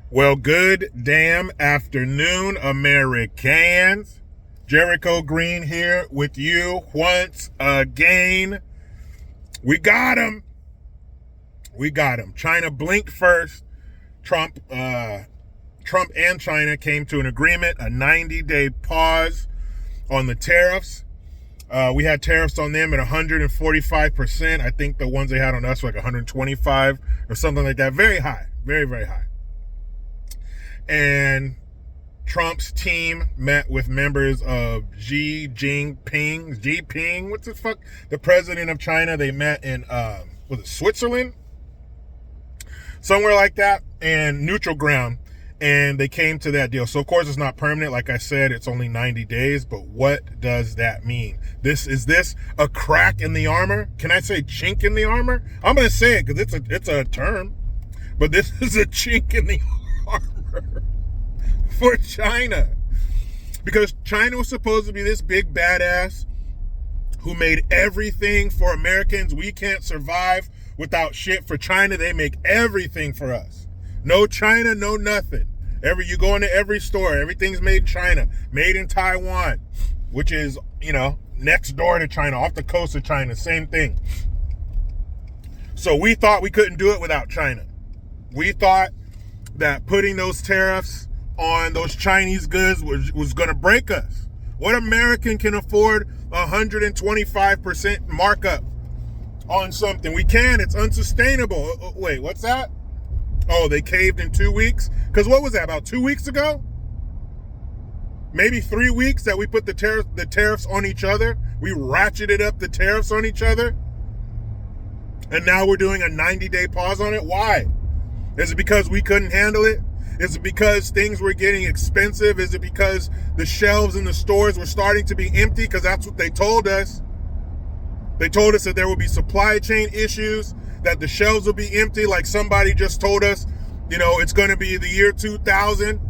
Well, good damn afternoon, Americans. Jericho Green here with you once again. We got him. China blinked first. Trump and China came to an agreement, a 90-day pause on the tariffs. We had tariffs on them at 145%. I think the ones they had on us were like 125 or something like that. Very high, very, very high. And Trump's team met with members of Xi Jinping, what's the fuck? The president of China. They met in, was it Switzerland? Somewhere like that, and neutral ground. And they came to that deal. So, of course, it's not permanent. Like I said, it's only 90 days. But what does that mean? Is this a crack in the armor? Can I say chink in the armor? I'm going to say it because it's a term. But this is a chink in the armor for China. Because China was supposed to be this big badass who made everything for Americans. We can't survive without shit. For China, they make everything for us. No China, no nothing. You go into every store, everything's made in China, made in Taiwan, which is, next door to China, off the coast of China, same thing. So we thought we couldn't do it without China. We thought that putting those tariffs on those Chinese goods was going to break us. What American can afford 125% markup on something? We can. It's unsustainable. Wait, what's that? Oh, they caved in 2 weeks? Because what was that, about 2 weeks ago? Maybe 3 weeks that we put the tariffs on each other? We ratcheted up the tariffs on each other? And now we're doing a 90-day pause on it? Why? Is it because we couldn't handle it? Is it because things were getting expensive? Is it because the shelves in the stores were starting to be empty? Because that's what they told us. They told us that there would be supply chain issues, that the shelves will be empty, like somebody just told us, it's going to be the year 2000.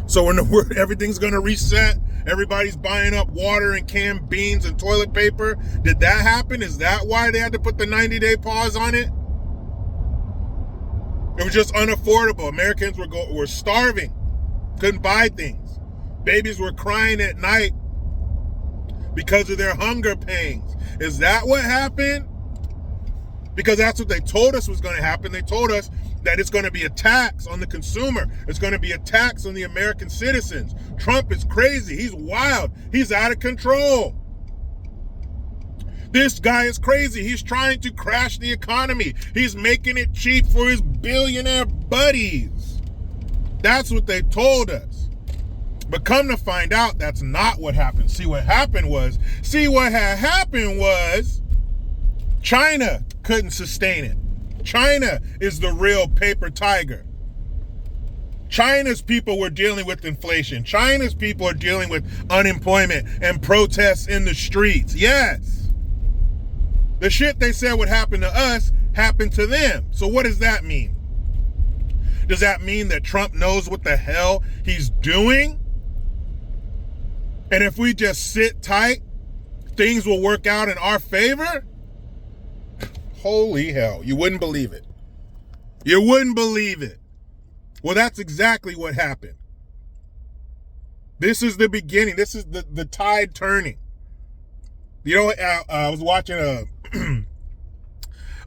So everything's going to reset. Everybody's buying up water and canned beans and toilet paper. Did that happen? Is that why they had to put the 90-day pause on it? It was just unaffordable. Americans were starving, couldn't buy things. Babies were crying at night because of their hunger pangs. Is that what happened? Because that's what they told us was going to happen. They told us that it's going to be a tax on the consumer. It's going to be a tax on the American citizens. Trump is crazy. He's wild. He's out of control. This guy is crazy. He's trying to crash the economy. He's making it cheap for his billionaire buddies. That's what they told us. But come to find out, that's not what happened. What had happened was China couldn't sustain it. China is the real paper tiger. China's people were dealing with inflation. China's people are dealing with unemployment and protests in the streets. Yes. The shit they said would happen to us happened to them. So what does that mean? Does that mean that Trump knows what the hell he's doing? And if we just sit tight, things will work out in our favor? Holy hell, you wouldn't believe it. You wouldn't believe it. Well, that's exactly what happened. This is the beginning. This is the tide turning. I was watching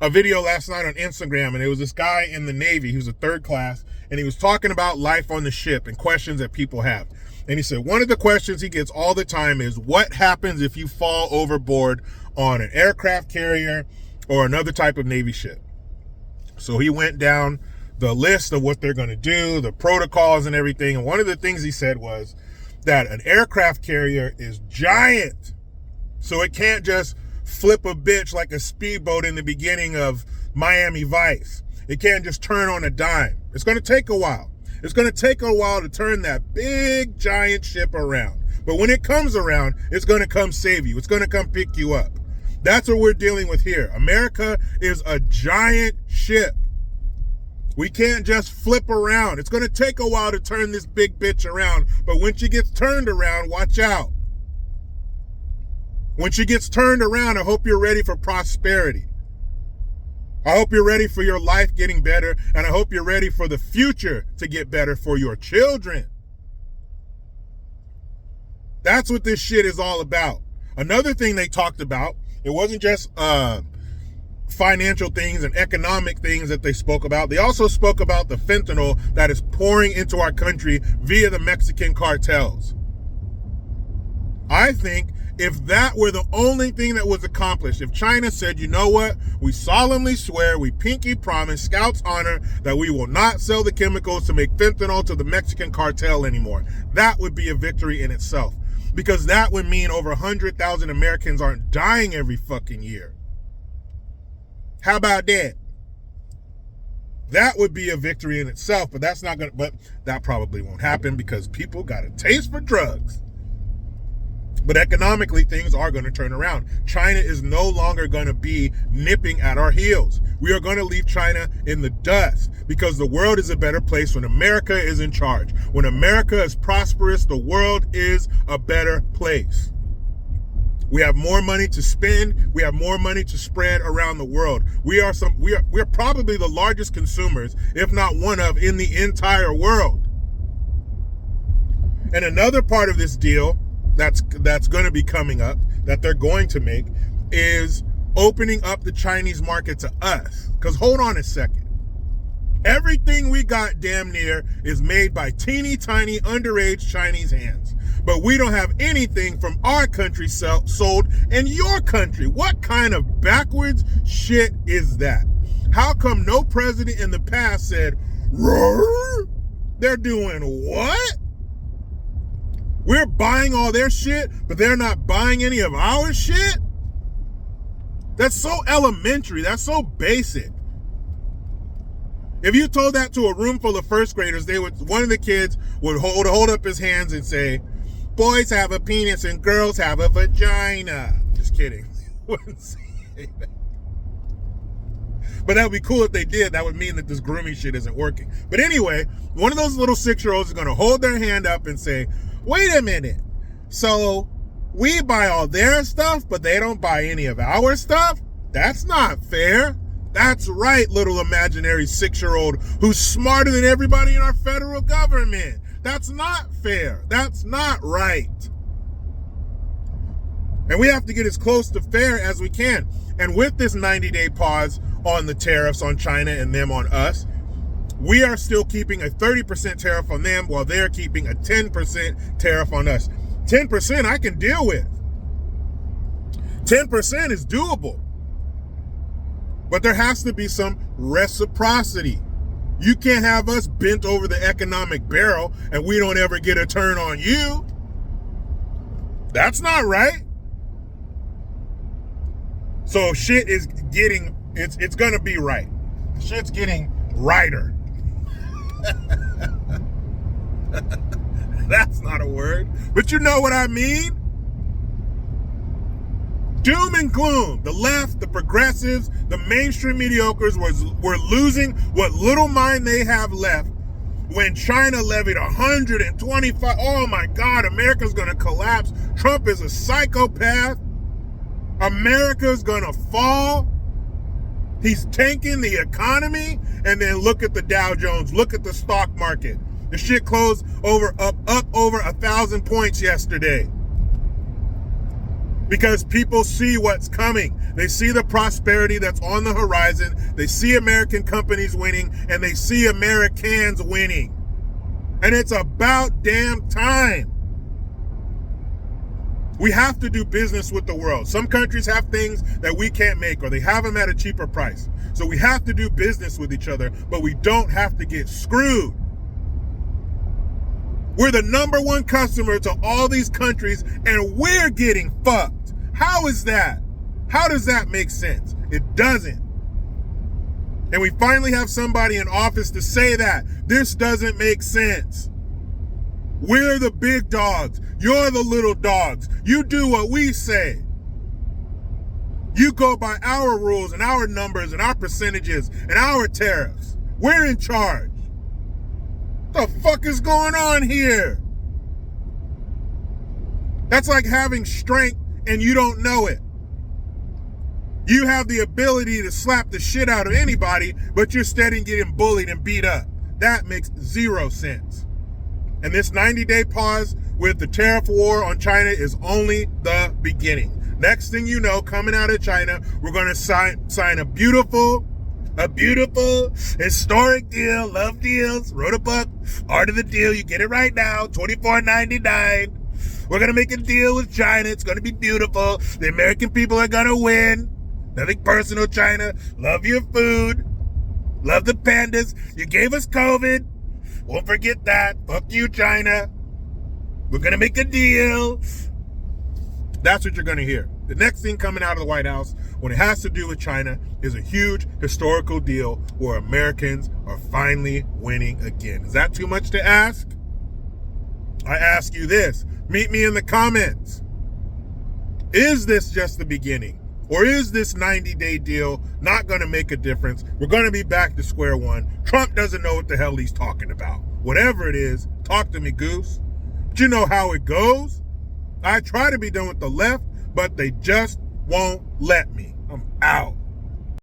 a video last night on Instagram, and it was this guy in the Navy. He was a third class, and he was talking about life on the ship and questions that people have. And he said one of the questions he gets all the time is, what happens if you fall overboard on an aircraft carrier or another type of Navy ship? So he went down the list of what they're going to do, the protocols and everything. And one of the things he said was that an aircraft carrier is giant. So it can't just flip a bitch like a speedboat in the beginning of Miami Vice. It can't just turn on a dime. It's going to take a while. It's going to take a while to turn that big giant ship around. But when it comes around, it's going to come save you. It's going to come pick you up. That's what we're dealing with here. America is a giant ship. We can't just flip around. It's going to take a while to turn this big bitch around. But when she gets turned around, watch out. When she gets turned around, I hope you're ready for prosperity. I hope you're ready for your life getting better, and I hope you're ready for the future to get better for your children. That's what this shit is all about. Another thing they talked about, it wasn't just financial things and economic things that they spoke about. They also spoke about the fentanyl that is pouring into our country via the Mexican cartels. I think if that were the only thing that was accomplished, if China said, you know what, we solemnly swear, we pinky promise, Scouts honor, that we will not sell the chemicals to make fentanyl to the Mexican cartel anymore, that would be a victory in itself. Because that would mean over 100,000 Americans aren't dying every fucking year. How about that? That would be a victory in itself, but that probably won't happen because people got a taste for drugs. But economically, things are going to turn around. China is no longer going to be nipping at our heels. We are going to leave China in the dust because the world is a better place when America is in charge. When America is prosperous, the world is a better place. We have more money to spend. We have more money to spread around the world. We're probably the largest consumers, if not one of, in the entire world. And another part of this deal that's going to be coming up, that they're going to make, is opening up the Chinese market to us. Because hold on a second. Everything we got damn near is made by teeny tiny underage Chinese hands. But we don't have anything from our country sold in your country. What kind of backwards shit is that? How come no president in the past said, "Roar"? They're doing what? We're buying all their shit, but they're not buying any of our shit? That's so elementary. That's so basic. If you told that to a room full of first graders, one of the kids would hold up his hands and say, "Boys have a penis and girls have a vagina." Just kidding. Wouldn't say that. But that would be cool if they did. That would mean that this grooming shit isn't working. But anyway, one of those little 6-year-olds is going to hold their hand up and say, "Wait a minute. So we buy all their stuff, but they don't buy any of our stuff? That's not fair." That's right, little imaginary 6-year-old who's smarter than everybody in our federal government. That's not fair. That's not right. And we have to get as close to fair as we can. And with this 90-day pause on the tariffs on China and them on us, we are still keeping a 30% tariff on them while they're keeping a 10% tariff on us. 10% I can deal with. 10% is doable. But there has to be some reciprocity. You can't have us bent over the economic barrel and we don't ever get a turn on you. That's not right. So shit is getting, it's gonna be right. Shit's getting righter. That's not a word, but you know what I mean? Doom and gloom. The left, the progressives, the mainstream mediocres were losing what little mind they have left when China levied 125. Oh my God, America's gonna collapse. Trump is a psychopath. America's gonna fall. He's tanking the economy. And then look at the Dow Jones. Look at the stock market. The shit closed up over 1,000 points yesterday. Because people see what's coming. They see the prosperity that's on the horizon. They see American companies winning, and they see Americans winning. And it's about damn time. We have to do business with the world. Some countries have things that we can't make, or they have them at a cheaper price. So we have to do business with each other, but we don't have to get screwed. We're the #1 customer to all these countries, and we're getting fucked. How is that? How does that make sense? It doesn't. And we finally have somebody in office to say that. This doesn't make sense. We're the big dogs. You're the little dogs. You do what we say. You go by our rules and our numbers and our percentages and our tariffs. We're in charge. What the fuck is going on here? That's like having strength and you don't know it. You have the ability to slap the shit out of anybody, but you're steady getting bullied and beat up. That makes zero sense. And this 90-day pause with the tariff war on China is only the beginning. Next thing you know, coming out of China, we're going to sign a beautiful historic deal. Love deals. Wrote a book, Art of the Deal. You get it right now, $24.99. We're going to make a deal with China. It's going to be beautiful. The American people are going to win. Nothing personal, China. Love your food. Love the pandas. You gave us COVID. Won't forget that. Fuck you, China. We're going to make a deal. That's what you're going to hear. The next thing coming out of the White House, when it has to do with China, is a huge historical deal where Americans are finally winning again. Is that too much to ask? I ask you this. Meet me in the comments. Is this just the beginning? Or is this 90-day deal not going to make a difference? We're going to be back to square one. Trump doesn't know what the hell he's talking about. Whatever it is, talk to me, Goose. But you know how it goes. I try to be done with the left, but they just won't let me. I'm out.